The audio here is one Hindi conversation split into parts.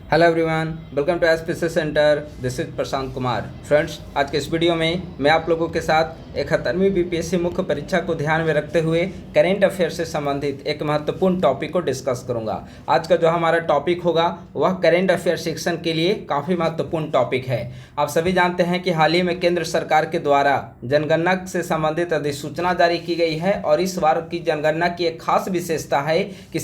Hello everyone, welcome to SPC centre. This is Prashant Kumar. Friends, आज के इस वीडियो में मैं आप लोगों के साथ 71वीं बीपीएससी मुख्य परीक्षा को ध्यान में रखते हुए करेंट अफेयर से संबंधित एक महत्वपूर्ण टॉपिक को डिस्कस करूंगा। आज का जो हमारा टॉपिक होगा वह करेंट अफेयर सेक्शन के लिए काफ़ी महत्वपूर्ण टॉपिक है। आप सभी जानते हैं कि हाल ही में केंद्र सरकार के द्वारा जनगणना से संबंधित अधिसूचना जारी की गई है और इस बार की जनगणना की एक खास विशेषता है कि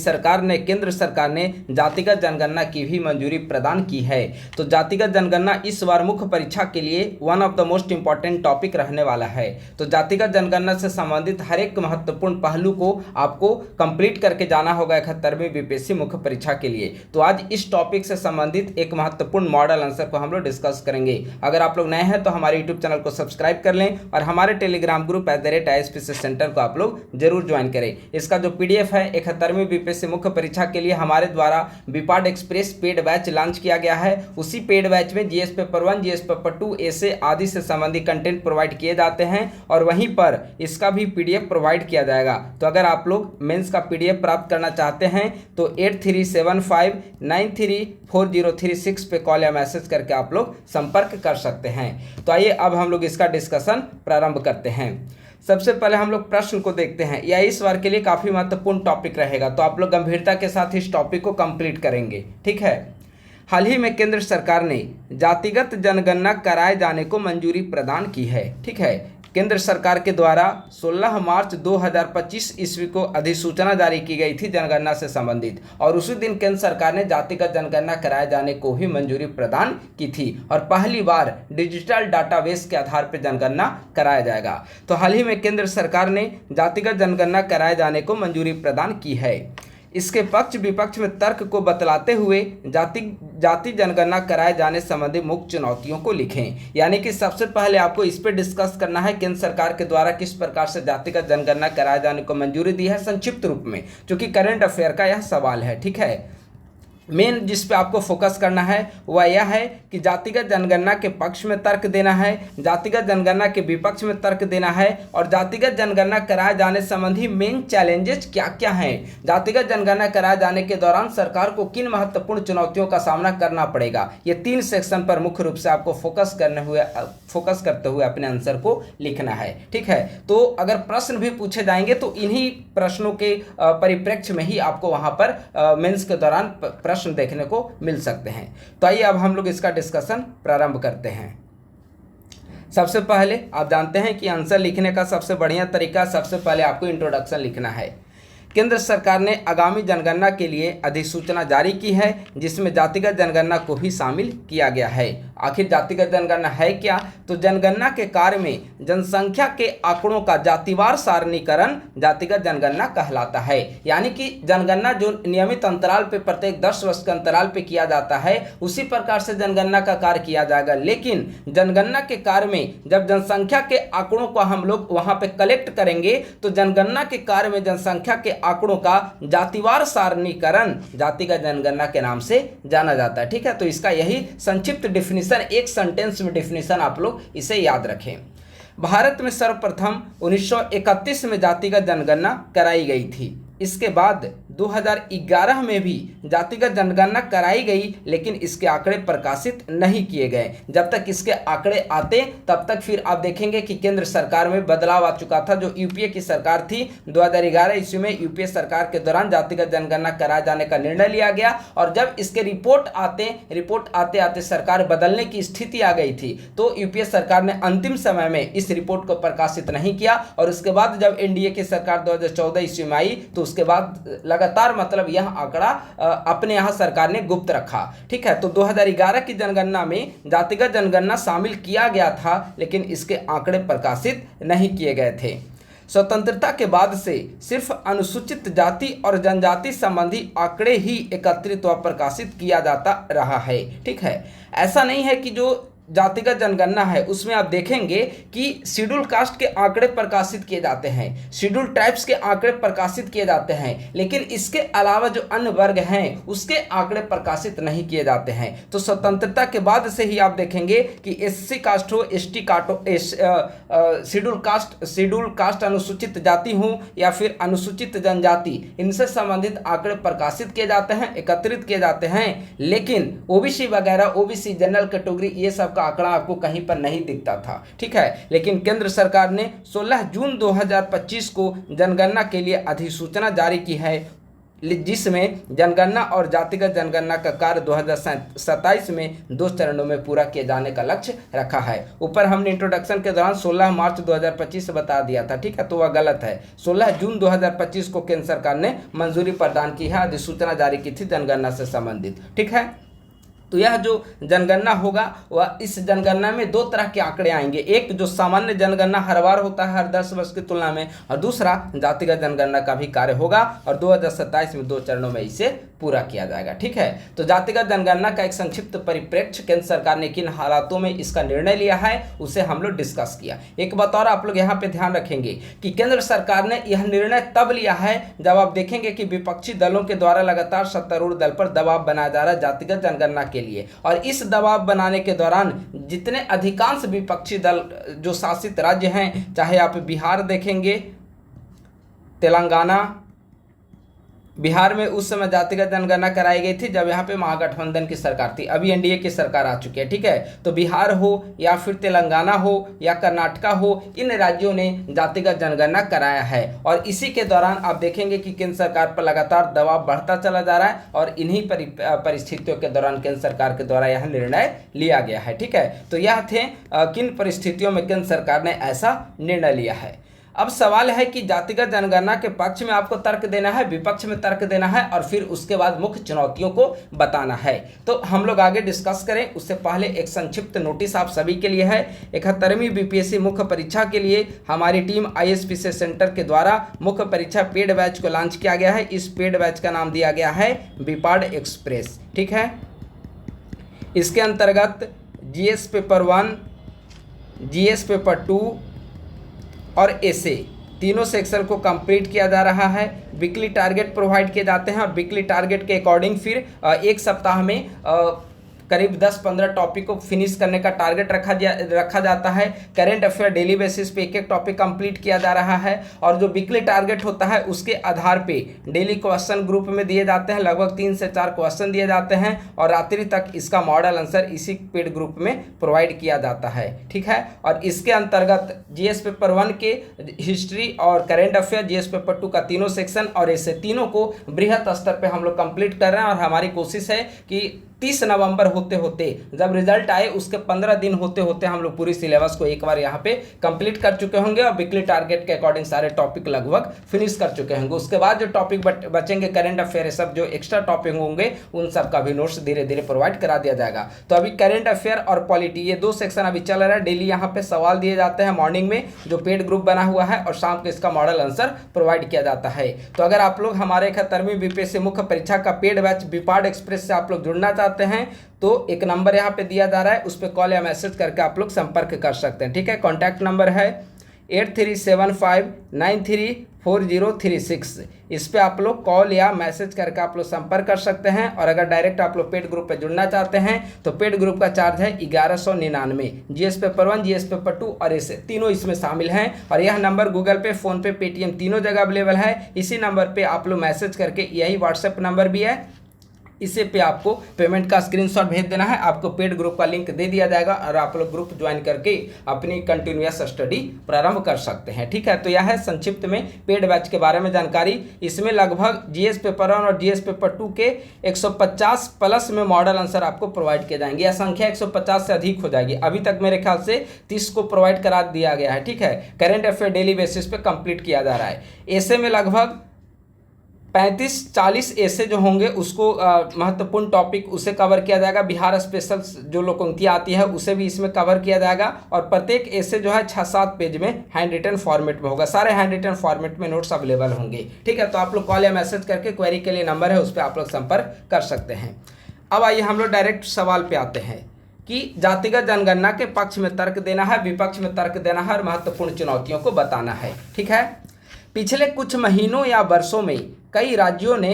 केंद्र सरकार ने जातिगत जनगणना की भी मंजूरी प्रदान की है। तो जातिगत जनगणना इस बार मुख्य परीक्षा के लिए one of the most important topic रहने वाला है। तो जातिगत जनगणना से संबंधित हर एक महत्वपूर्ण पहलू को आपको कंप्लीट करके जाना होगा 71वीं बीपीएससी मुख्य परीक्षा के लिए। तो आज इस टॉपिक से संबंधित एक महत्वपूर्ण मॉडल आंसर को हम लोग डिस्कस करेंगे। अगर आप लोग नए हैं तो हमारे यूट्यूब चैनल को सब्सक्राइब कर लें और हमारे टेलीग्राम ग्रुप @ISPC सेंटर को आप लोग जरूर ज्वाइन करें। इसका जो PDF है 71वीं बीपीएससी मुख्य परीक्षा के लिए हमारे द्वारा बीपाड एक्सप्रेस पेड बैच लॉन्च किया गया है। उसी पेड बैच में जीएस पेपर 1, जीएस पेपर 2, ऐसे आदि से संबंधित कंटेंट प्रोवाइड किए जाते हैं और वहीं पर इसका भी PDF प्रोवाइड किया जाएगा। तो अगर आप लोग मेंस का PDF प्राप्त करना चाहते हैं तो 8375934036 पे कॉल या मैसेज करके आप लोग संपर्क कर सकते हैं। तो आइए अब हम लोग इसका डिस्कशन प्रारंभ करते हैं। सबसे पहले हम लोग प्रश्न को देखते हैं। यह इस बार के लिए काफ़ी महत्वपूर्ण टॉपिक रहेगा, तो आप लोग गंभीरता के साथ इस टॉपिक को कंप्लीट करेंगे। ठीक है। हाल ही में केंद्र सरकार ने जातिगत जनगणना कराए जाने को मंजूरी प्रदान की है। ठीक है। केंद्र सरकार के द्वारा 16 मार्च 2025 ईस्वी को अधिसूचना जारी की गई थी जनगणना से संबंधित और उसी दिन केंद्र सरकार ने जातिगत जनगणना कराए जाने को भी मंजूरी प्रदान की थी और पहली बार डिजिटल डाटाबेस के आधार पर जनगणना कराया जाएगा। तो हाल ही में केंद्र सरकार ने जातिगत जनगणना कराए जाने को मंजूरी प्रदान की है। इसके पक्ष विपक्ष में तर्क को बतलाते हुए जाति जनगणना कराए जाने संबंधी मुख्य चुनौतियों को लिखें। यानी कि सबसे पहले आपको इस पर डिस्कस करना है केंद्र सरकार के द्वारा किस प्रकार से जातिगत जनगणना कराए जाने को मंजूरी दी है संक्षिप्त रूप में, क्योंकि करंट अफेयर का यह सवाल है। ठीक है। मेन जिस पे आपको फोकस करना है वह यह है कि जातिगत जनगणना के पक्ष में तर्क देना है, जातिगत जनगणना के विपक्ष में तर्क देना है और जातिगत जनगणना कराए जाने संबंधी मेन चैलेंजेस क्या क्या हैं। जातिगत जनगणना कराए जाने के दौरान सरकार को किन महत्वपूर्ण चुनौतियों का सामना करना पड़ेगा, ये 3 सेक्शन पर मुख्य रूप से आपको फोकस करते हुए अपने आंसर को लिखना है। ठीक है। तो अगर प्रश्न भी पूछे जाएंगे तो इन्हीं प्रश्नों के परिप्रेक्ष्य में ही आपको वहां पर मेंस के दौरान प्रश्न देखने को मिल सकते हैं। तो आइए अब हम लोग इसका डिस्कशन प्रारंभ करते हैं। सबसे पहले आप जानते हैं कि आंसर लिखने का सबसे बढ़िया तरीका, सबसे पहले आपको इंट्रोडक्शन लिखना है। केंद्र सरकार ने आगामी जनगणना के लिए अधिसूचना जारी की है जिसमें जातिगत जनगणना को भी शामिल किया गया है। आखिर जातिगत जनगणना है क्या? तो जनगणना के कार्य में जनसंख्या के आंकड़ों का जातिवार सारणीकरण जातिगत जनगणना कहलाता है। यानी कि जनगणना जो नियमित अंतराल पे प्रत्येक 10 वर्ष के अंतराल पे किया जाता है उसी प्रकार से जनगणना का कार्य किया जाएगा। लेकिन जनगणना के कार्य में जब जनसंख्या के आंकड़ों को हम लोग वहां पे कलेक्ट करेंगे तो जनगणना के कार्य में जनसंख्या के आंकड़ों का जातिवार सारणीकरण जातिगत जनगणना के नाम से जाना जाता है। ठीक है। तो इसका यही संक्षिप्त डिफिनीशन, एक सेंटेंस में डिफिनीशन आप लोग इसे याद रखें। भारत में सर्वप्रथम 1931 में जातिगत जनगणना कराई गई थी। इसके बाद 2011 में भी जातिगत जनगणना कराई गई, लेकिन इसके आंकड़े प्रकाशित नहीं किए गए। जब तक इसके आंकड़े आते तब तक फिर आप देखेंगे कि केंद्र सरकार में बदलाव आ चुका था। जो यूपीए की सरकार थी 2011 ईस्वी में यूपीए सरकार के दौरान जातिगत जनगणना कराए जाने का निर्णय लिया गया और जब इसके रिपोर्ट आते आते सरकार बदलने की स्थिति आ गई थी तो यूपीए सरकार ने अंतिम समय में इस रिपोर्ट को प्रकाशित नहीं किया और उसके बाद जब एनडीए की सरकार 2014 ईस्वी में आई तो उसके बाद लगातार मतलब यह आंकड़ा अपने यहाँ सरकार ने गुप्त रखा। ठीक है। तो 2011 की जनगणना में जातिगत जनगणना शामिल किया गया था लेकिन इसके आंकड़े प्रकाशित नहीं किए गए थे। स्वतंत्रता के बाद से सिर्फ अनुसूचित जाति और जनजाति संबंधी आंकड़े ही एकत्रित व प्रकाशित किया जाता रहा है। ठीक है। ऐसा नहीं है कि जो जातिगत जनगणना है उसमें आप देखेंगे कि शेड्यूल कास्ट के आंकड़े प्रकाशित किए जाते हैं, शेड्यूल ट्राइब्स के आंकड़े प्रकाशित किए जाते हैं, लेकिन इसके अलावा जो अन्य वर्ग हैं उसके आंकड़े प्रकाशित नहीं किए जाते हैं। तो स्वतंत्रता के बाद से ही आप देखेंगे कि एससी कास्ट हो, एसटी कास्ट हो, शेड्यूल कास्ट अनुसूचित जाति हो या फिर अनुसूचित जनजाति, इनसे संबंधित आंकड़े प्रकाशित किए जाते हैं, एकत्रित किए जाते हैं, लेकिन ओबीसी वगैरह, ओबीसी जनरल कैटेगरी, ये सब का आंकड़ा आपको कहीं पर नहीं दिखता था। ठीक है, लेकिन केंद्र सरकार ने 16 जून 2025 को जनगणना के लिए अधिसूचना जारी की है, जिसमें जनगणना और जातिगत जनगणना का कार्य 2027 में 2 चरणों में पूरा किए जाने का लक्ष्य रखा है। ऊपर हमने इंट्रोडक्शन के दौरान 16 मार्च 2025 से बता दिया था, ठीक है, तो वह गलत है। 16 जून 2025 को केंद्र सरकार ने मंजूरी प्रदान की है, अधिसूचना जारी की थी जनगणना से संबंधित। ठीक है, तो यह जो जनगणना होगा वह इस जनगणना में 2 तरह के आंकड़े आएंगे, एक जो सामान्य जनगणना हर बार होता है हर 10 वर्ष की तुलना में, और दूसरा जातिगत जनगणना का भी कार्य होगा और 2027 में 2 चरणों में इसे पूरा किया जाएगा। ठीक है, तो जातिगत जनगणना का एक संक्षिप्त परिप्रेक्ष्य, केंद्र सरकार ने किन हालातों में इसका निर्णय लिया है उसे हम लोग डिस्कस किया। एक बात और आप लोग यहाँ पे ध्यान रखेंगे कि केंद्र सरकार ने यह निर्णय तब लिया है जब आप देखेंगे कि विपक्षी दलों के द्वारा लगातार सत्तारूढ़ दल पर दबाव बनाया जा रहा है जातिगत जनगणना के लिए, और इस दबाव बनाने के दौरान जितने अधिकांश विपक्षी दल जो शासित राज्य हैं, चाहे आप बिहार देखेंगे, तेलंगाना, बिहार में उस समय जातिगत जनगणना कराई गई थी जब यहाँ पे महागठबंधन की सरकार थी, अभी एनडीए की सरकार आ चुकी है। ठीक है, तो बिहार हो या फिर तेलंगाना हो या कर्नाटका हो, इन राज्यों ने जातिगत जनगणना कराया है, और इसी के दौरान आप देखेंगे कि केंद्र सरकार पर लगातार दबाव बढ़ता चला जा रहा है, और इन्हीं परिस्थितियों के दौरान केंद्र सरकार के द्वारा यह निर्णय लिया गया है। ठीक है, तो यह थे किन परिस्थितियों में केंद्र सरकार ने ऐसा निर्णय लिया है। अब सवाल है कि जातिगत जनगणना के पक्ष में आपको तर्क देना है, विपक्ष में तर्क देना है, और फिर उसके बाद मुख्य चुनौतियों को बताना है। तो हम लोग आगे डिस्कस करें उससे पहले एक संक्षिप्त नोटिस आप सभी के लिए है। 71वीं बीपीएससी मुख्य परीक्षा के लिए हमारी टीम ISPC सेंटर के द्वारा मुख्य परीक्षा पेड बैच को लॉन्च किया गया है। इस पेड बैच का नाम दिया गया है बीपाड एक्सप्रेस। ठीक है, इसके अंतर्गत GS पेपर 1, GS पेपर 2 और ऐसे तीनों सेक्शन को कंप्लीट किया जा रहा है। वीकली टारगेट प्रोवाइड किए जाते हैं, और वीकली टारगेट के अकॉर्डिंग फिर एक सप्ताह में करीब 10-15 टॉपिक को फिनिश करने का टारगेट रखा जाता है। करेंट अफेयर डेली बेसिस पे एक टॉपिक कंप्लीट किया जा रहा है, और जो वीकली टारगेट होता है उसके आधार पे डेली क्वेश्चन ग्रुप में दिए जाते हैं, लगभग 3 से 4 क्वेश्चन दिए जाते हैं, और रात्रि तक इसका मॉडल आंसर इसी पेड ग्रुप में प्रोवाइड किया जाता है। ठीक है, और इसके अंतर्गत GS पेपर 1 के हिस्ट्री और करेंट अफेयर, GS पेपर 2 का तीनों सेक्शन और ऐसे तीनों को बृहत स्तर पे हम लोग कंप्लीट कर रहे हैं, और हमारी कोशिश है कि 30 नवंबर होते होते जब रिजल्ट आए उसके 15 दिन होते होते हम लोग पूरी सिलेबस को एक बार यहाँ पे कंप्लीट कर चुके होंगे, और वीकली टारगेट के अकॉर्डिंग सारे टॉपिक लगभग फिनिश कर चुके होंगे। उसके बाद जो टॉपिक बचेंगे करेंट अफेयर सब जो एक्स्ट्रा टॉपिक होंगे उन सब का भी नोट्स धीरे धीरे प्रोवाइड करा दिया जाएगा। तो अभी करेंट अफेयर और पॉलिटी ये 2 सेक्शन अभी चल रहा है। डेली यहाँ पे सवाल दिए जाते हैं मॉर्निंग में जो पेड ग्रुप बना हुआ है, और शाम को इसका मॉडल आंसर प्रोवाइड किया जाता है। तो अगर आप लोग हमारे 71वीं बीपीएससी मुख्य परीक्षा का पेड बैच बीपाड एक्सप्रेस से आप लोग जुड़ना चाहते हैं तो एक नंबर यहाँ पे दिया जा रहा है, उस पर कॉल या मैसेज करके आप लोग संपर्क कर सकते हैं। ठीक है, कॉन्टैक्ट नंबर है 8375934036। इस पे आप लोग कॉल या मैसेज करके आप लोग संपर्क कर सकते हैं। और अगर डायरेक्ट आप लोग पेड ग्रुप पे जुड़ना चाहते हैं तो पेड ग्रुप का चार्ज है 1199। GS पेपर 1, GS पेपर 2 और ऐसे तीनों इसमें शामिल हैं। और यह नंबर गूगल पे, फ़ोनपे, पेटीएम तीनों जगह अवेलेबल है। इसी नंबर पर आप लोग मैसेज करके, यही व्हाट्सएप नंबर भी है, इसे पे आपको पेमेंट का स्क्रीनशॉट भेज देना है, आपको पेड ग्रुप का लिंक दे दिया जाएगा, और आप लोग ग्रुप ज्वाइन करके अपनी कंटिन्यूअस स्टडी प्रारंभ कर सकते हैं। ठीक है, तो यह है संक्षिप्त में पेड बैच के बारे में जानकारी। इसमें लगभग GS पेपर 1 और GS पेपर 2 के 150 प्लस में मॉडल आंसर आपको प्रोवाइड किए जाएंगे। यह संख्या 150 से अधिक हो जाएगी। अभी तक मेरे ख्याल से 30 को प्रोवाइड करा दिया गया है। ठीक है, करेंट अफेयर डेली बेसिस पे कंप्लीट किया जा रहा है। ऐसे में लगभग 35-40 ऐसे जो होंगे उसको महत्वपूर्ण टॉपिक उसे कवर किया जाएगा। बिहार स्पेशल जो लोकोक्तियाँ आती है उसे भी इसमें कवर किया जाएगा। और प्रत्येक ऐसे जो है 6-7 पेज में हैंड रिटन फॉर्मेट में होगा। सारे हैंड रिटन फॉर्मेट में नोट्स अवेलेबल होंगे। ठीक है, तो आप लोग कॉल या मैसेज करके क्वेरी के लिए नंबर है उस पर आप लोग संपर्क कर सकते हैं। अब आइए हम लोग डायरेक्ट सवाल पे आते हैं कि जातिगत जनगणना के पक्ष में तर्क देना है, विपक्ष में तर्क देना है और महत्वपूर्ण चुनौतियों को बताना है। ठीक है। पिछले कुछ महीनों या वर्षों में कई राज्यों ने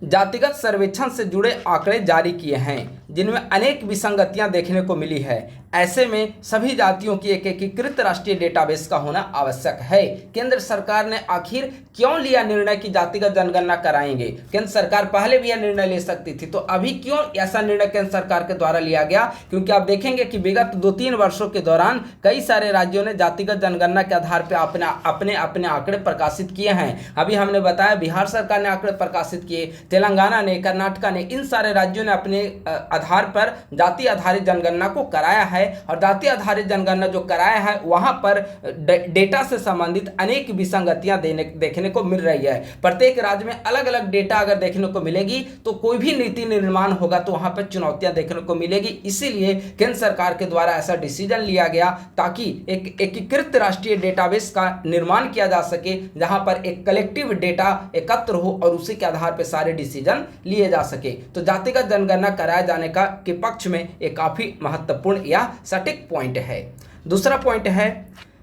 जातिगत सर्वेक्षण से जुड़े आंकड़े जारी किए हैं जिनमें अनेक विसंगतियां देखने को मिली है। ऐसे में सभी जातियों की एक एकीकृत राष्ट्रीय डेटाबेस का होना आवश्यक है। केंद्र सरकार ने आखिर क्यों लिया निर्णय कि जातिगत जनगणना कराएंगे? केंद्र सरकार पहले भी यह निर्णय ले सकती थी, तो अभी क्यों ऐसा निर्णय केंद्र सरकार के द्वारा लिया गया? क्योंकि आप देखेंगे कि विगत 2-3 वर्षों के दौरान कई सारे राज्यों ने जातिगत जनगणना के आधार पर अपने आंकड़े प्रकाशित किए हैं। अभी हमने बताया बिहार सरकार ने आंकड़े प्रकाशित किए, तेलंगाना ने, कर्नाटक ने, इन सारे राज्यों ने अपने आधार पर जाति आधारित जनगणना को कराया है। और जाति आधारित जनगणना जो कराया है वहां पर डेटा से संबंधित अनेक विसंगतियां देखने को मिल रही है। प्रत्येक राज्य में अलग अलग डेटा अगर देखने को मिलेगी तो कोई भी नीति निर्माण होगा तो वहां पर चुनौतियां देखने को मिलेगी। इसीलिए केंद्र सरकार के द्वारा ऐसा डिसीजन लिया गया ताकि एक एकीकृत राष्ट्रीय डेटाबेस का निर्माण किया जा सके, जहां पर एक कलेक्टिव डेटा एकत्र हो और उसी के आधार पर सारे डिसीजन लिए जा सके। तो जातिगत जनगणना कराए जाने का के पक्ष में एक काफी महत्वपूर्ण या सटीक पॉइंट है। दूसरा पॉइंट है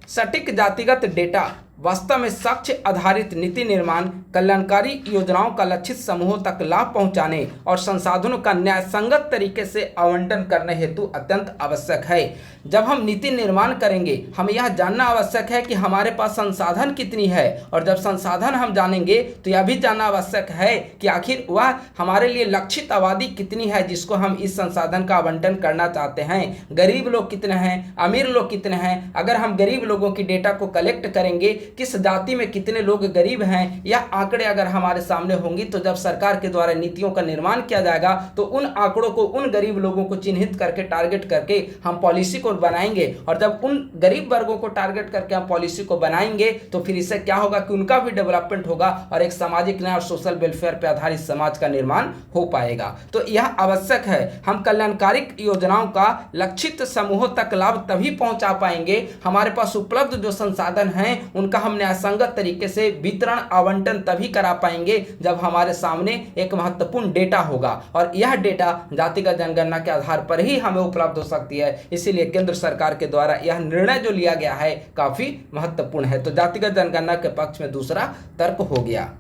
सटीक जातिगत डेटा वास्तव में साक्ष्य आधारित नीति निर्माण, कल्याणकारी योजनाओं का लक्षित समूहों तक लाभ पहुंचाने और संसाधनों का न्यायसंगत तरीके से आवंटन करने हेतु अत्यंत आवश्यक है। जब हम नीति निर्माण करेंगे हमें यह जानना आवश्यक है कि हमारे पास संसाधन कितनी है, और जब संसाधन हम जानेंगे तो यह भी जानना आवश्यक है कि आखिर वह हमारे लिए लक्षित आबादी कितनी है जिसको हम इस संसाधन का आवंटन करना चाहते हैं। गरीब लोग कितने हैं, अमीर लोग कितने हैं। अगर हम गरीब लोगों की डेटा को कलेक्ट करेंगे, किस जाति में कितने लोग गरीब हैं, यह आंकड़े अगर हमारे सामने होंगी तो जब सरकार के द्वारा नीतियों का निर्माण किया जाएगा तो उन आंकड़ों को, उन गरीब लोगों को चिन्हित करके टारगेट करके हम पॉलिसी को बनाएंगे। और जब उन गरीब वर्गों को टारगेट करके हम पॉलिसी को बनाएंगे तो फिर इससे क्या होगा कि उनका भी डेवलपमेंट होगा और एक सामाजिक न्याय और सोशल वेलफेयर पर आधारित समाज का निर्माण हो पाएगा। तो यह आवश्यक है। हम कल्याणकारी योजनाओं का लक्षित समूहों तक लाभ तभी पहुंचा पाएंगे, हमारे पास उपलब्ध जो संसाधन हैं उनका हम न्यायसंगत तरीके से वितरण आवंटन तभी करा पाएंगे जब हमारे सामने एक महत्वपूर्ण डेटा होगा, और यह डेटा जातिगत जनगणना के आधार पर ही हमें उपलब्ध हो सकती है। इसीलिए केंद्र सरकार के द्वारा यह निर्णय जो लिया गया है काफी महत्वपूर्ण है। तो जातिगत जनगणना के पक्ष में दूसरा तर्क हो गया।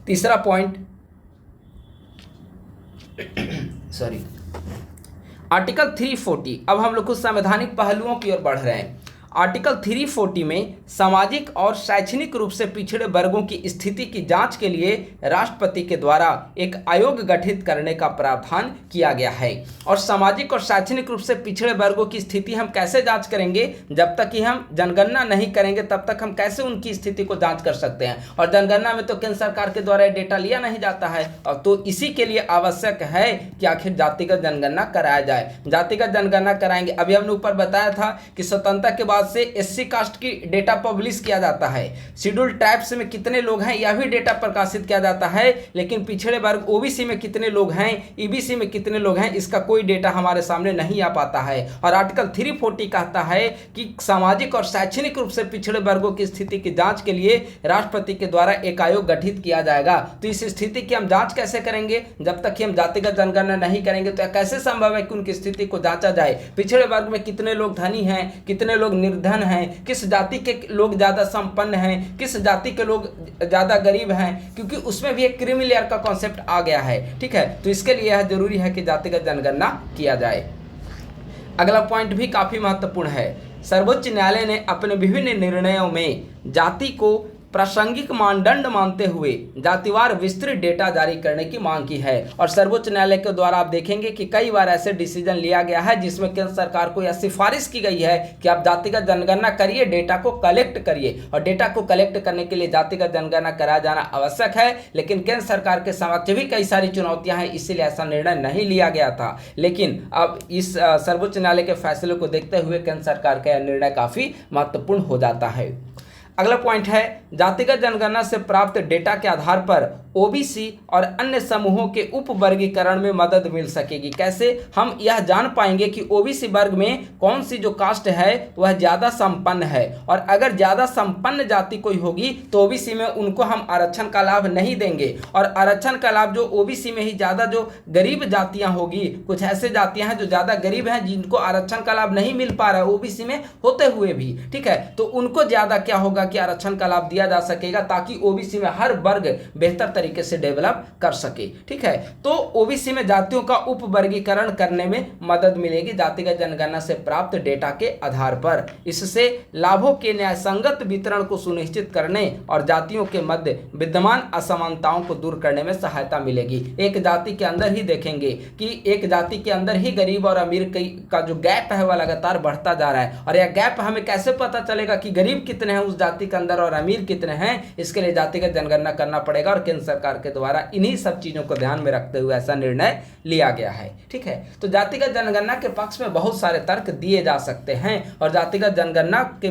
तीसरा पॉइंट आर्टिकल 340। अब हम लोग कुछ संवैधानिक पहलुओं की ओर बढ़ रहे हैं। आर्टिकल 340 में सामाजिक और शैक्षणिक रूप से पिछड़े वर्गों की स्थिति की जांच के लिए राष्ट्रपति के द्वारा एक आयोग गठित करने का प्रावधान किया गया है। और सामाजिक और शैक्षणिक रूप से पिछड़े वर्गों की स्थिति हम कैसे जांच करेंगे? जब तक कि हम जनगणना नहीं करेंगे तब तक हम कैसे उनकी स्थिति को जांच कर सकते हैं? और जनगणना में तो केंद्र सरकार के द्वारा डेटा लिया नहीं जाता है, और तो इसी के लिए आवश्यक है कि आखिर जातिगत जनगणना कराया जाए। जातिगत जनगणना कराएंगे। अभी हमने ऊपर बताया था कि स्वतंत्रता के बाद से एससी कास्ट की डेटा पब्लिश किया जाता है, शेड्यूल ट्राइब्स में कितने लोग हैं यह भी डेटा प्रकाशित किया जाता है, लेकिन पिछड़े वर्ग ओबीसी में कितने लोग हैं, ईबीसी में कितने लोग हैं, इसका कोई डेटा हमारे सामने नहीं आ पाता है। और आर्टिकल 340 कहता है कि सामाजिक और शैक्षणिक रूप से पिछड़े वर्गों की स्थिति की जांच के लिए राष्ट्रपति के द्वारा एक आयोग गठित किया जाएगा। तो इस स्थिति की हम जांच कैसे करेंगे? जब तक कि हम जातिगत जनगणना नहीं करेंगे तो कैसे संभव है कि उनकी स्थिति को जांचा जाए? पिछड़े वर्ग में कितने लोग धनी हैं, कितने लोग निर्धन हैं, किस जाति के लोग ज्यादा संपन्न हैं, किस जाति के लोग ज्यादा गरीब हैं, क्योंकि उसमें भी एक क्रीमी लेयर का कॉन्सेप्ट आ गया है। ठीक है, तो इसके लिए यह जरूरी है कि जातिगत जनगणना किया जाए। अगला पॉइंट भी काफी महत्वपूर्ण है। सर्वोच्च न्यायालय ने अपने विभिन्न निर्णयों में जाति को प्रासंगिक मानदंड मानते हुए जातिवार विस्तृत डेटा जारी करने की मांग की है। और सर्वोच्च न्यायालय के द्वारा आप देखेंगे कि कई बार ऐसे डिसीजन लिया गया है जिसमें केंद्र सरकार को यह सिफारिश की गई है कि आप जातिगत जनगणना करिए, डेटा को कलेक्ट करिए। और डेटा को कलेक्ट करने के लिए जातिगत जनगणना कराया जाना आवश्यक है, लेकिन केंद्र सरकार के समक्ष भी कई सारी चुनौतियां हैं, इसीलिए ऐसा निर्णय नहीं लिया गया था। लेकिन अब इस सर्वोच्च न्यायालय के फैसले को देखते हुए केंद्र सरकार का यह निर्णय काफी महत्वपूर्ण हो जाता है। अगला पॉइंट है जातिगत जनगणना से प्राप्त डेटा के आधार पर ओबीसी और अन्य समूहों के उप वर्गीकरण में मदद मिल सकेगी। कैसे हम यह जान पाएंगे कि ओबीसी वर्ग में कौन सी जो कास्ट है वह ज़्यादा संपन्न है, और अगर ज़्यादा संपन्न जाति कोई होगी तो ओबीसी में उनको हम आरक्षण का लाभ नहीं देंगे, और आरक्षण का लाभ जो ओबीसी में ही ज़्यादा जो गरीब जातियाँ होगी, कुछ ऐसे जातियाँ हैं जो ज़्यादा गरीब हैं जिनको आरक्षण का लाभ नहीं मिल पा रहा है ओबीसी में होते हुए भी, ठीक है, तो उनको ज़्यादा क्या होगा कि आरक्षण का लाभ दिया जा सकेगा ताकि ओबीसी में हर वर्ग बेहतर तरीके से डेवलप कर सके। ठीक है, तो ओबीसी में जातियों का उप वर्गीकरण करने में मदद मिलेगी जातिगत जनगणना से प्राप्त डेटा के आधार पर। इससे लाभों के न्यायसंगत वितरण को सुनिश्चित करने और जातियों के मध्य विद्यमान असमानताओं को दूर करने में सहायता मिलेगी। एक जाति के अंदर ही देखेंगे कि एक जाति के अंदर ही गरीब और अमीर का जो गैप है वह लगातार बढ़ता जा रहा है, और यह गैप हमें कैसे पता चलेगा कि गरीब कितने हैं उस जाति के अंदर और अमीर कितने हैं? इसके लिए जातिगत जनगणना करना पड़ेगा, और केंद्र सरकार के द्वारा इन्हीं सब चीजों को ध्यान में रखते हुए ऐसा निर्णय लिया गया है। ठीक है, तो जातिगत जनगणना के पक्ष में बहुत सारे तर्क दिए जा सकते हैं, और जातिगत जनगणना के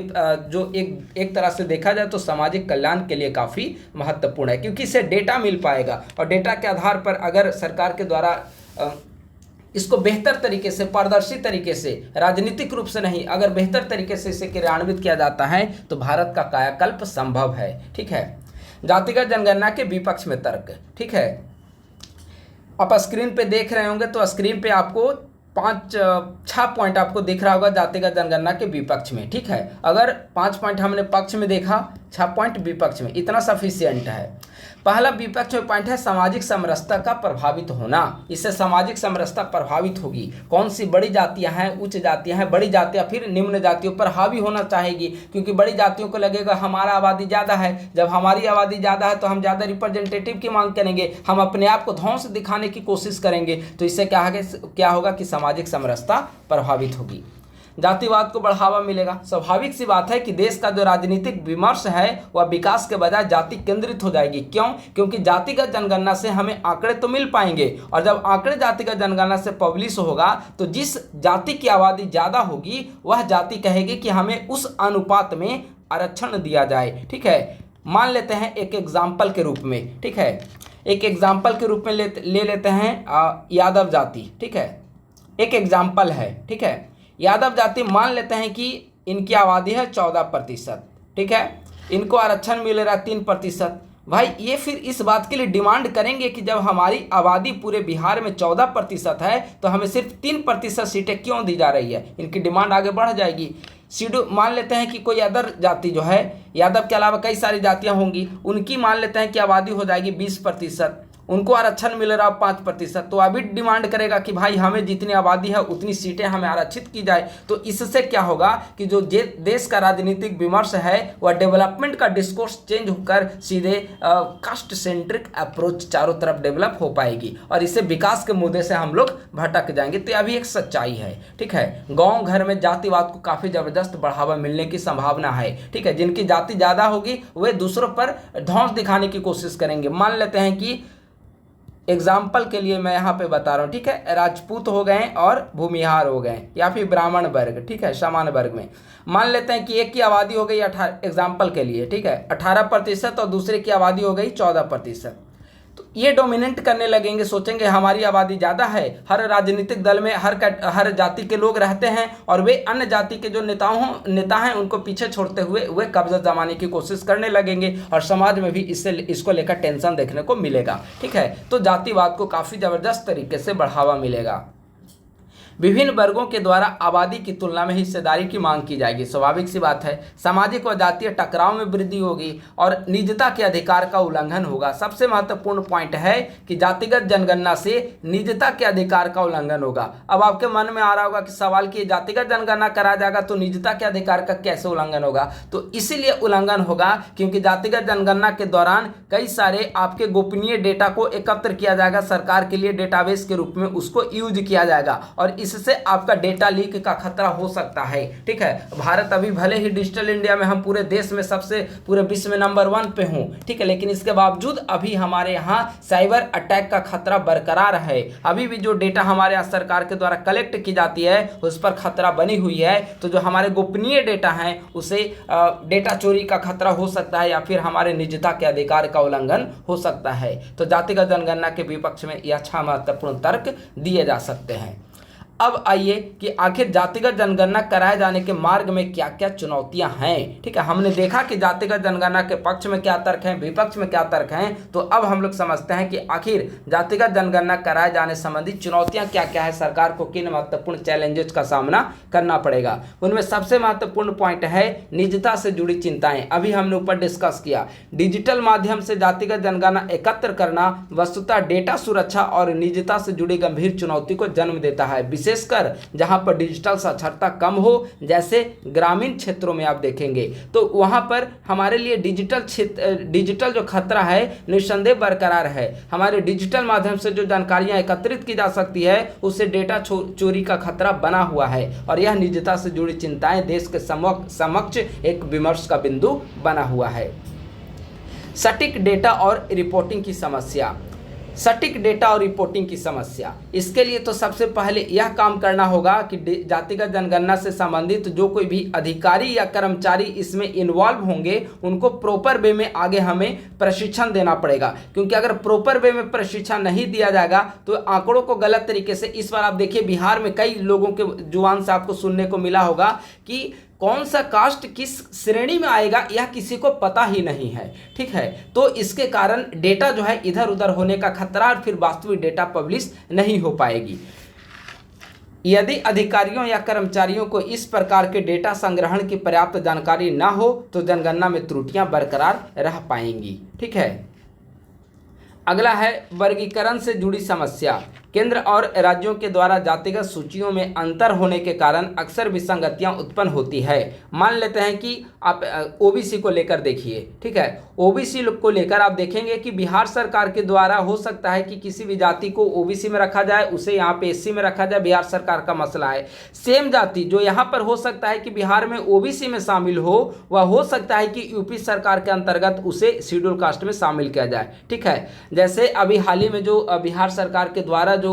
जो एक तरह से देखा जाए तो सामाजिक कल्याण के लिए काफी महत्वपूर्ण है, क्योंकि इससे डेटा मिल पाएगा, और डेटा के आधार पर अगर सरकार के द्वारा इसको बेहतर तरीके से, पारदर्शी तरीके से, राजनीतिक रूप से नहीं, अगर बेहतर तरीके से इसे क्रियान्वित किया जाता है तो भारत का कायाकल्प संभव है। ठीक है, जातिगत जनगणना के विपक्ष में तर्क। ठीक है, आप स्क्रीन पे देख रहे होंगे तो स्क्रीन पे आपको 6 पॉइंट आपको दिख रहा होगा जातिगत जनगणना के विपक्ष में। ठीक है, अगर 5 पॉइंट हमने पक्ष में देखा, 6 पॉइंट विपक्ष में, इतना सफिशियंट है। पहला विपक्ष में पॉइंट है सामाजिक समरसता का प्रभावित होना। इससे सामाजिक समरसता प्रभावित होगी। कौन सी बड़ी जातियां हैं, उच्च जातियां हैं, बड़ी जातियां फिर निम्न जातियों पर हावी होना चाहेगी, क्योंकि बड़ी जातियों को लगेगा हमारा आबादी ज़्यादा है, जब हमारी आबादी ज़्यादा है तो हम ज़्यादा रिप्रेजेंटेटिव की मांग करेंगे, हम अपने आप को ध्वंस दिखाने की कोशिश करेंगे, तो इससे क्या होगा कि सामाजिक समरसता प्रभावित होगी। जातिवाद को बढ़ावा मिलेगा। स्वाभाविक सी बात है कि देश का जो राजनीतिक विमर्श है वह विकास के बजाय जाति केंद्रित हो जाएगी। क्यों? क्योंकि जातिगत जनगणना से हमें आंकड़े तो मिल पाएंगे, और जब आंकड़े जातिगत जनगणना से पब्लिश होगा तो जिस जाति की आबादी ज़्यादा होगी वह जाति कहेगी कि हमें उस अनुपात में आरक्षण दिया जाए। ठीक है, मान लेते हैं एक एग्जाम्पल के रूप में। ठीक है, एक एग्जाम्पल के रूप में ले लेते हैं यादव जाति। ठीक है, एक एग्जाम्पल है। ठीक है, यादव जाति मान लेते हैं कि इनकी आबादी है 14%। ठीक है, इनको आरक्षण मिल रहा है 3%। भाई ये फिर इस बात के लिए डिमांड करेंगे कि जब हमारी आबादी पूरे बिहार में 14% है तो हमें सिर्फ 3% सीटें क्यों दी जा रही है? इनकी डिमांड आगे बढ़ जाएगी। शेड्यूल मान लेते हैं कि कोई अदर जाति जो है, यादव के अलावा कई सारी जातियां होंगी, उनकी मान लेते हैं कि आबादी हो जाएगी 20%, उनको आरक्षण मिल रहा 5%, तो अभी डिमांड करेगा कि भाई हमें जितनी आबादी है उतनी सीटें हमें आरक्षित की जाए। तो इससे क्या होगा कि जो देश का राजनीतिक विमर्श है वह डेवलपमेंट का डिस्कोर्स चेंज होकर सीधे कास्ट सेंट्रिक अप्रोच चारों तरफ डेवलप हो पाएगी, और इससे विकास के मुद्दे से हम लोग भटक जाएंगे। तो अभी एक सच्चाई है। ठीक है, गाँव घर में जातिवाद को काफ़ी ज़बरदस्त बढ़ावा मिलने की संभावना है। ठीक है, जिनकी जाति ज़्यादा होगी वे दूसरों पर ध्वंस दिखाने की कोशिश करेंगे। मान लेते हैं कि एग्जाम्पल के लिए मैं यहाँ पे बता रहा हूँ। ठीक है, राजपूत हो गए और भूमिहार हो गए, या फिर ब्राह्मण वर्ग। ठीक है, सामान्य वर्ग में मान लेते हैं कि एक की आबादी हो गई 18, एग्जाम्पल के लिए। ठीक है, 18% और दूसरे की आबादी हो गई 14%। तो ये डोमिनेट करने लगेंगे, सोचेंगे हमारी आबादी ज़्यादा है। हर राजनीतिक दल में हर जाति के लोग रहते हैं, और वे अन्य जाति के जो नेता हैं उनको पीछे छोड़ते हुए वे कब्जा जमाने की कोशिश करने लगेंगे, और समाज में भी इसको लेकर टेंशन देखने को मिलेगा। ठीक है, तो जातिवाद को काफ़ी ज़बरदस्त तरीके से बढ़ावा मिलेगा। विभिन्न वर्गों के द्वारा आबादी की तुलना में हिस्सेदारी की मांग की जाएगी। स्वाभाविक सी बात है, सामाजिक व जातीय टकराव में वृद्धि होगी और निजता के अधिकार का उल्लंघन होगा। सबसे महत्वपूर्ण पॉइंट है कि जातिगत जनगणना से निजता के अधिकार का उल्लंघन होगा। अब आपके मन में आ रहा होगा कि सवाल कि जातिगत जनगणना करा जाएगा तो निजता के अधिकार का कैसे उल्लंघन होगा? तो इसीलिए उल्लंघन होगा क्योंकि जातिगत जनगणना के दौरान कई सारे आपके गोपनीय डेटा को एकत्र किया जाएगा, सरकार के लिए डेटाबेस के रूप में उसको यूज किया जाएगा, और इससे आपका डेटा लीक का खतरा हो सकता है। ठीक है, भारत अभी भले ही डिजिटल इंडिया में हम पूरे देश में सबसे पूरे विश्व में नंबर 1 पे हूँ, ठीक है, लेकिन इसके बावजूद अभी हमारे यहाँ साइबर अटैक का खतरा बरकरार है। अभी भी जो डेटा हमारे यहाँ सरकार के द्वारा कलेक्ट की जाती है उस पर खतरा बनी हुई है। तो जो हमारे गोपनीय डेटा हैं उसे डेटा चोरी का खतरा हो सकता है या फिर हमारे निजता के अधिकार का उल्लंघन हो सकता है। तो जातिगत जनगणना के विपक्ष में यह 6 महत्वपूर्ण तर्क दिए जा सकते हैं। अब आइए कि आखिर जातिगत जनगणना कराए जाने के मार्ग में क्या क्या चुनौतियां हैं। ठीक है, हमने देखा कि जातिगत जनगणना के पक्ष में क्या तर्क हैं, विपक्ष में क्या तर्क हैं। तो अब हम लोग समझते हैं कि आखिर जातिगत जनगणना कराए जाने संबंधी चुनौतियां क्या क्या है, सरकार को किन महत्वपूर्ण चैलेंजेस का सामना करना पड़ेगा। उनमें सबसे महत्वपूर्ण पॉइंट है निजता से जुड़ी चिंताएं। अभी हमने ऊपर डिस्कस किया, डिजिटल माध्यम से जातिगत जनगणना एकत्र करना वस्तुतः डेटा सुरक्षा और निजता से जुड़ी गंभीर चुनौती को जन्म देता है, विशेषकर जहां पर डिजिटल साक्षरता कम हो, जैसे ग्रामीण क्षेत्रों में आप देखेंगे तो वहां पर हमारे लिए डिजिटल जो खतरा है निस्संदेह बरकरार है। हमारे डिजिटल माध्यम से जो जानकारियां एकत्रित की जा सकती है उससे डेटा चोरी का खतरा बना हुआ है और यह निजता से जुड़ी चिंताएं देश के समक्ष एक विमर्श का बिंदु बना हुआ है। सटीक डेटा और रिपोर्टिंग की समस्या, सटीक डेटा और रिपोर्टिंग की समस्या, इसके लिए तो सबसे पहले यह काम करना होगा कि जातिगत जनगणना से संबंधित जो कोई भी अधिकारी या कर्मचारी इसमें इन्वॉल्व होंगे उनको प्रॉपर वे में आगे हमें प्रशिक्षण देना पड़ेगा, क्योंकि अगर प्रॉपर वे में प्रशिक्षण नहीं दिया जाएगा तो आंकड़ों को गलत तरीके से, इस बार आप देखिए बिहार में कई लोगों के जुबान से आपको सुनने को मिला होगा कि कौन सा कास्ट किस श्रेणी में आएगा यह किसी को पता ही नहीं है। ठीक है, तो इसके कारण डेटा जो है इधर उधर होने का खतरा और फिर वास्तविक डेटा पब्लिश नहीं हो पाएगी। यदि अधिकारियों या कर्मचारियों को इस प्रकार के डेटा संग्रहण की पर्याप्त जानकारी ना हो तो जनगणना में त्रुटियां बरकरार रह पाएंगी। ठीक है, अगला है वर्गीकरण से जुड़ी समस्या। केंद्र और राज्यों के द्वारा जातिगत सूचियों में अंतर होने के कारण अक्सर विसंगतियां उत्पन्न होती है। मान लेते हैं कि आप ओबीसी को लेकर देखिए, ठीक है, ओबीसी को लेकर आप देखेंगे कि बिहार सरकार के द्वारा हो सकता है कि किसी भी जाति को ओबीसी में रखा जाए, उसे यहाँ पे एससी में रखा जाए, बिहार सरकार का मसला है। सेम जाति जो यहाँ पर हो सकता है कि बिहार में ओबीसी में शामिल हो, वह हो सकता है कि यूपी सरकार के अंतर्गत उसे शेड्यूल कास्ट में शामिल किया जाए। ठीक है, जैसे अभी हाल ही में जो बिहार सरकार के द्वारा जो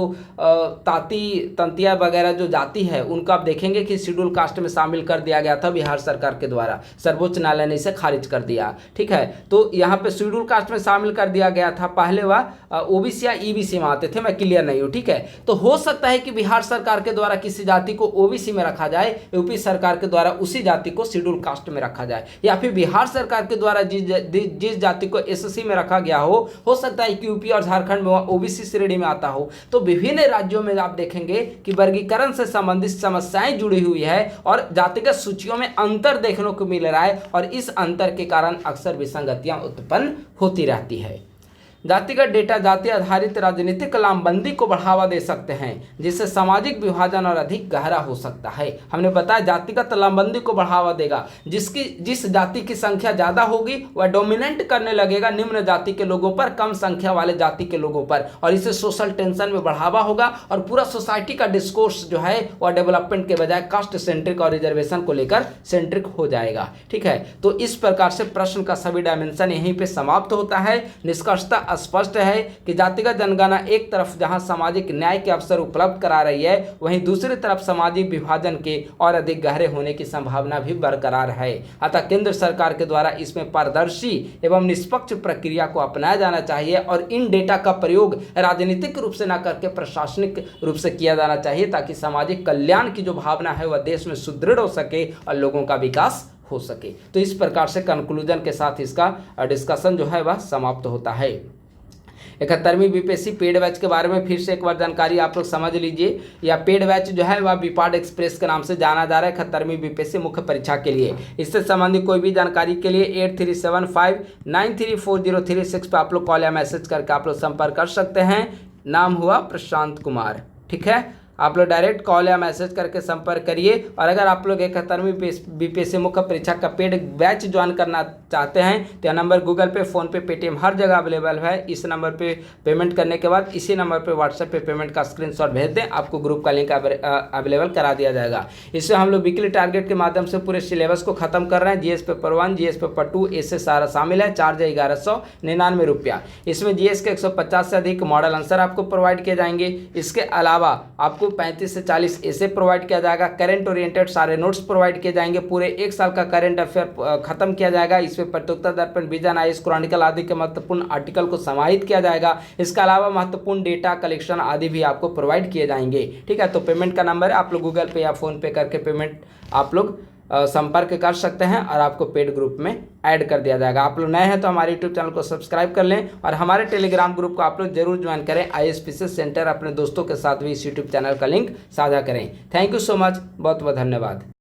ताती तंतिया वगैरह जो जाति है उनको आप देखेंगे कि शेड्यूल कास्ट में शामिल कर दिया गया था बिहार सरकार के द्वारा, सर्वोच्च न्यायालय ने इसे खारिज कर दिया। ठीक है, तो यहाँ पे शेड्यूल कास्ट में शामिल कर दिया गया था, पहले वह ओबीसी या ईबीसी में आते थे, मैं क्लियर नहीं हूँ। ठीक है, तो हो सकता है कि बिहार सरकार के द्वारा किसी जाति को ओबीसी में रखा जाए, यूपी सरकार के द्वारा उसी जाति को शेड्यूल कास्ट में रखा जाए, या फिर बिहार सरकार के द्वारा जिस जाति को एससी में रखा गया हो सकता है कि यूपी और झारखंड में वह ओबीसी श्रेणी में आता हो। तो विभिन्न राज्यों में आप देखेंगे कि वर्गीकरण से संबंधित समस्याएं जुड़ी हुई है और जातिगत सूचियों में अंतर देखने को मिल रहा है और इस अंतर के कारण अक्सर विसंगतियां उत्पन्न होती रहती है। जातिगत डेटा जाति आधारित राजनीतिक लामबंदी को बढ़ावा दे सकते हैं, जिससे सामाजिक विभाजन और अधिक गहरा हो सकता है। हमने बताया जातिगत लामबंदी को बढ़ावा देगा, जिस जाति की संख्या ज़्यादा होगी वह डोमिनेंट करने लगेगा निम्न जाति के लोगों पर कम संख्या वाले जाति के लोगों पर, और इससे सोशल टेंशन में बढ़ावा होगा और पूरा सोसाइटी का डिस्कोर्स जो है वह डेवलपमेंट के बजाय कास्ट सेंट्रिक और रिजर्वेशन को लेकर सेंट्रिक हो जाएगा। ठीक है, तो इस प्रकार से प्रश्न का सभी डायमेंशन यहीं पर समाप्त होता है। निष्कर्षतः स्पष्ट है कि जातिगत जनगणना एक तरफ जहां सामाजिक न्याय के अवसर उपलब्ध करा रही है, वहीं दूसरी तरफ सामाजिक विभाजन के और अधिक गहरे होने की संभावना भी बरकरार है। अतः केंद्र सरकार के द्वारा इसमें पारदर्शी एवं निष्पक्ष प्रक्रिया को अपनाया जाना चाहिए और इन डेटा का प्रयोग राजनीतिक रूप से न करके प्रशासनिक रूप से किया जाना चाहिए, ताकि सामाजिक कल्याण की जो भावना है वह देश में सुदृढ़ हो सके और लोगों का विकास हो सके। तो इस प्रकार से कंक्लूजन के साथ इसका डिस्कशन जो है वह समाप्त होता है। 71वीं बीपीएससी पेड बैच के बारे में फिर से एक बार जानकारी आप लोग समझ लीजिए। या पेड बैच जो है वह विपाड एक्सप्रेस के नाम से जाना जा रहा है 71वीं बीपीएससी मुख्य परीक्षा के लिए। इससे संबंधित कोई भी जानकारी के लिए 8375934036 पर आप लोग कॉल या मैसेज करके आप लोग संपर्क कर सकते हैं। नाम हुआ प्रशांत कुमार। ठीक है, आप लोग डायरेक्ट कॉल या मैसेज करके संपर्क करिए। और अगर आप लोग 71वीं बीपीएससी मुख्य परीक्षा का पेड बैच ज्वाइन करना चाहते हैं तो यह नंबर गूगल पे, फोन पे, पेटीएम हर जगह अवेलेबल है। इस नंबर पे पेमेंट करने के बाद इसी नंबर पे व्हाट्सएप पे पेमेंट का स्क्रीनशॉट भेज दें, आपको ग्रुप का लिंक अवेलेबल करा दिया जाएगा। इससे हम लोग वीकली टारगेट के माध्यम से पूरे सिलेबस को खत्म कर रहे हैं। जीएस पेपर 1, जीएस पेपर 2 ऐसे सारा शामिल है। चार्ज है 1199 रुपया। इसमें जीएस के 150 से अधिक मॉडल आंसर आपको प्रोवाइड किए जाएंगे। इसके अलावा आपको 35 से 40 ऐसे प्रोवाइड किया जाएगा। करंट ओरिएंटेड सारे नोट्स प्रोवाइड किए जाएंगे। पूरे एक साल का करंट अफेयर खत्म किया जाएगा। इसमें प्रतियोगिता दर्पण, विजन, आईएएस, क्रॉनिकल आदि के महत्वपूर्ण आर्टिकल को समाहित किया जाएगा। इसके अलावा महत्वपूर्ण डेटा कलेक्शन आदि भी आपको प्रोवाइड किए जाएंगे। ठीक है, तो पेमेंट का नंबर आप लोग गूगल पे या फोन पे करके पेमेंट आप लोग संपर्क कर सकते हैं और आपको पेड ग्रुप में ऐड कर दिया जाएगा। आप लोग नए हैं तो हमारे यूट्यूब चैनल को सब्सक्राइब कर लें और हमारे टेलीग्राम ग्रुप को आप लोग जरूर ज्वाइन करें। आईएएस सेंटर अपने दोस्तों के साथ भी इस यूट्यूब चैनल का लिंक साझा करें। थैंक यू सो मच, बहुत बहुत धन्यवाद।